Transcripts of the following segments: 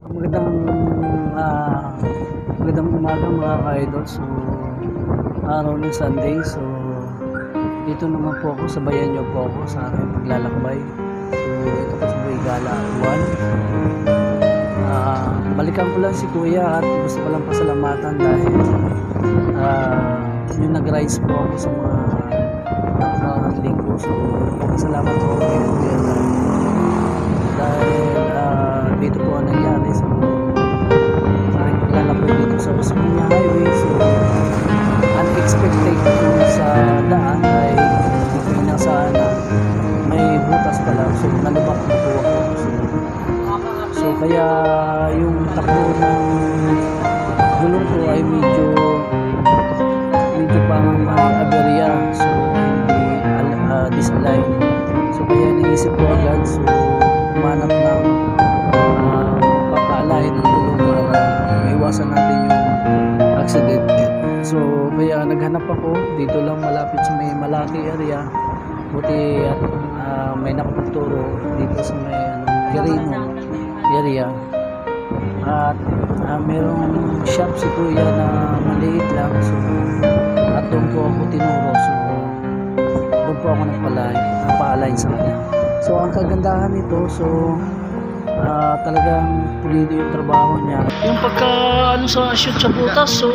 Magandang magandang umaga mga ka-idol. So araw ng Sunday. So dito naman po ako, sabayan niyo po ako sa aking paglalakbay. So ito po sa Buigala 1. Balikan ko lang si Kuya at gusto ko lang pasalamatan dahil yung nag-rise po ako sa mga nakaraang linggo. So salamat po kay Kuya dahil dito po ang nangyari. So sa aking paglalakbay dito sa Osmeña Highway, so unexpected sa daan ay pinasaan na may butas pala. So nalubak na po ako. So kaya yung takbo ng gulong ko ay medyo pang may aberya. So hindi disaligned. So kaya naisip ko agad, so humanap ng papaalain ng gulong para maiwasan natin yung accident. So kaya naghanap ako dito lang malapit sa may Malaki area. Buti at may nakapagturo dito sa may Quirino area. At merong shop si Kuya na maliit lang. So at doon po ako tinuro. So doon po ako nagpa-align sa kanya. So ang kagandahan nito, so talagang pulido yung trabaho niya. Yung pagka sa shoot sa butas, so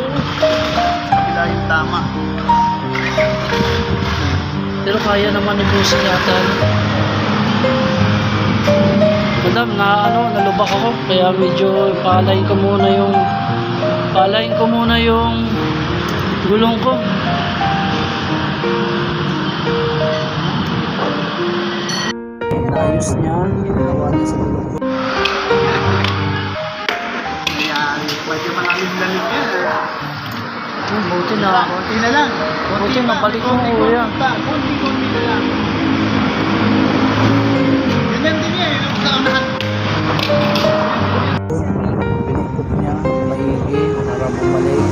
Kabila yung tama. pero kaya naman ibusin yata. Madam, nalubak ako kaya medyo paalayin ko muna yung gulong ko. Inayos niya, ginawa niya sa gulong ko. Ayan, pwede malalim-lalim yan. Buti na. Konti na lang. Buti na, balik mo Kuya. Konti na lang. Ganyan din yan, yung kaunahan. Pinukot niya, maigi, para bumalik.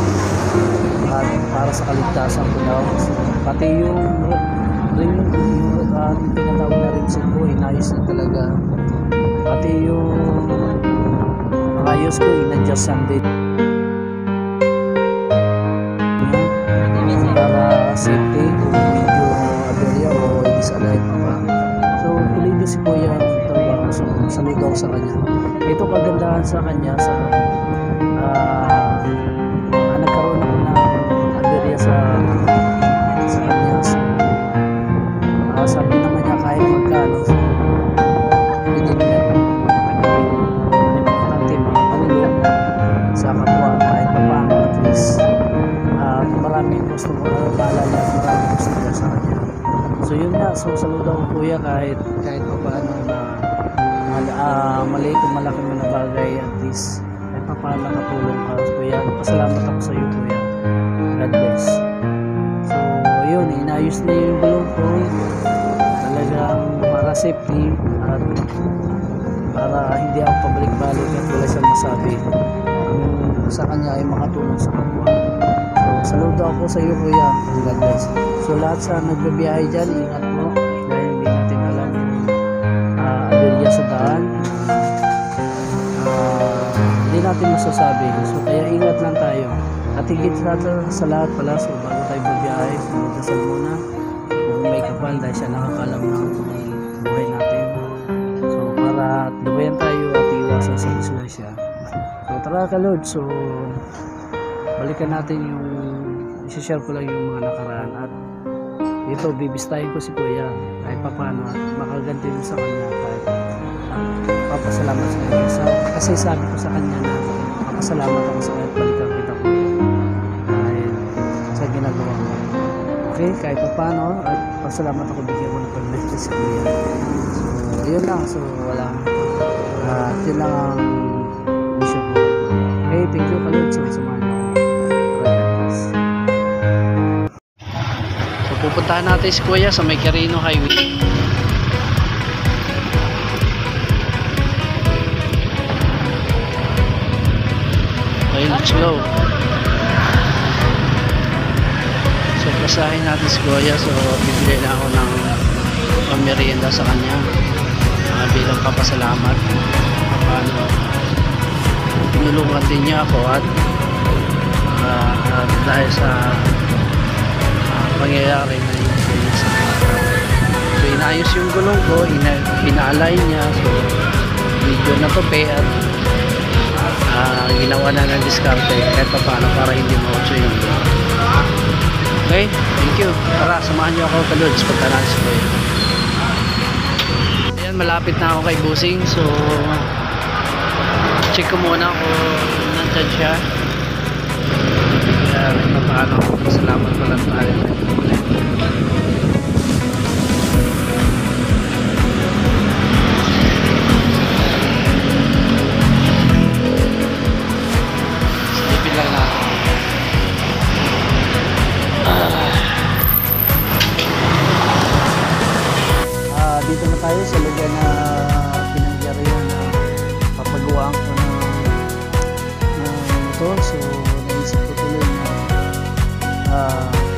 At para sa kaligtasan ko daw. Pati yung tinatawag na rin ko, inayos na talaga. Pati yung ayos ko, in-adjust din. Para safety, medyo aberya o disalign pa. So pulido si Kuya ang trabaho. So saludo sa kanya. Ito kagandahan sa kanya sa nagkaroon ako ng aberya sa kanya. So sabi naman niya kahit magkano, so hindi niya importante makatulong sa kapwa kahit paano, at least maraming gusto ko paalala, maraming gusto ko sa kanya. So yun nga, so saludo ko Kuya kahit pa paano na maliit o malaki mo na bagay, at least kahit pa paano nakatulong ka Kuya. Pasalamat ako sa iyo Kuya. God bless. So yun, inayos niya yung gulong ko talagang para safety at para hindi ako pabalik-balik at wala siyang masabi. Sa kanya ay makatulong sa kapwa. So saludo ako sa iyo Kuya. God bless. So lahat sa nagbibiyahe dyan, ingat mo dahil hindi natin alam yung aberya sa daan. Hindi natin masasabi. So kaya ingat lang tayo. At higit sa lahat pala, so bago tayo bibiyahe, so magdasal muna kung may kapal dahil siya nakakalam ng buhay natin. So para lubayan tayo at iwasan sa disgrasya. So tara ka Lord. So balikan natin yung i-share ko lang yung mga nakaraan at dito bibistahin ko si Kuya kahit paano at makaganti mo sa kanya kahit papasalamat sa kanya kasi sabi ko sa kanya na papasalamat ako sa kanya, balikan kita ko dahil sa ginagawa ko. Okay, kahit paano at pasalamat ako, bigyan mo ng pag-bless si Kuya. So yun lang, so wala at yun lang ang mission ko. Okay, thank you Kalod sa samahan niyo. So pupuntahan natin si Kuya sa may Quirino Highway. Okay, let's go. So pasahin natin si Kuya. So bibili na ako ng pamerienda sa kanya bilang papasalamat. Paano tinulungan din niya ako at dahil sa pangyayari na yun sa so inayos yung gulong ko, ina-align niya, so medyo natupi at ginawa na ng diskarte kahit pa paano para hindi mautso yung gulong. Okay, thank you. Tara, samahan niyo ako ka-Lods pagka-lunch ko yun. Ayan, malapit na ako kay Busing, so check ko muna kung nandyan siya. Kaya rin na paano, salamat pala tayo. Silipin lang natin. Dito na tayo sa lugar na pinangyarihan na papagawaan ko ng motor. So naisip ko tuloy na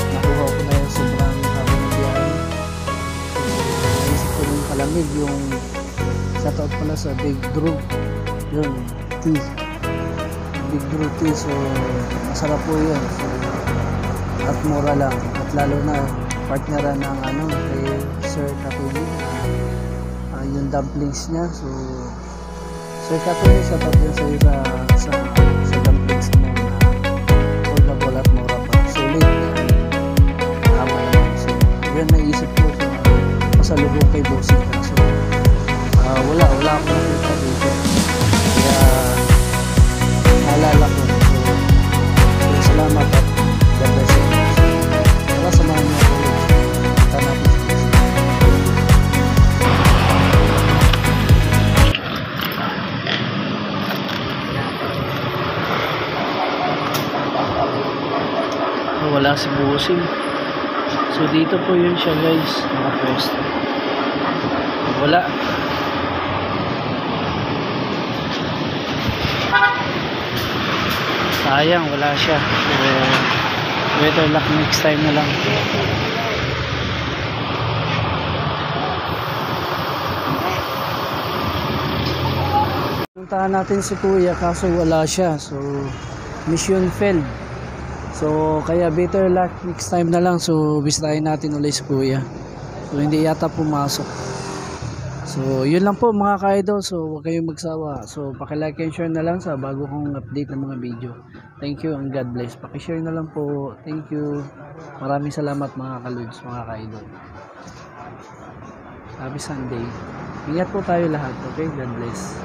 nakuha ko na yung sobrang haba ng biyahe. So naisip ko yung kalamig, yung shoutout pala sa Big Drew, yun, tea, Big Drew tea. So masarap po yun, so, at mura lang, at lalo na partneran ng kay Sir Katuni, yung dumplings niya. So Sir Katuni, shoutout yun sa dumplings mo na affordable at mura pa, solid, tama naman. So yun naisip ko, so pasalubong kay Busing. So wala akong nakita dito, kaya naalala ko. So salamat at God bless you. Tara, samahan niyo ako. Punta natin sa Busing. Wala si Busing. So dito po yun siya, guys, naka-post. Wala. Sayang, wala siya. So better luck next time na lang. Puntahan natin si Kuya kaso wala siya. So mission failed. So kaya better luck next time na lang. So bisitahin natin ulit si Kuya. So hindi yata pumasok. So yun lang po mga ka-idol. So huwag kayong magsawa. So paki-like and share na lang sa bago kong update ng mga video. Thank you and God bless. Paki-share na lang po. Thank you. Maraming salamat mga ka-Lods, mga ka-idol. Happy Sunday. Ingat po tayo lahat. Okay? God bless.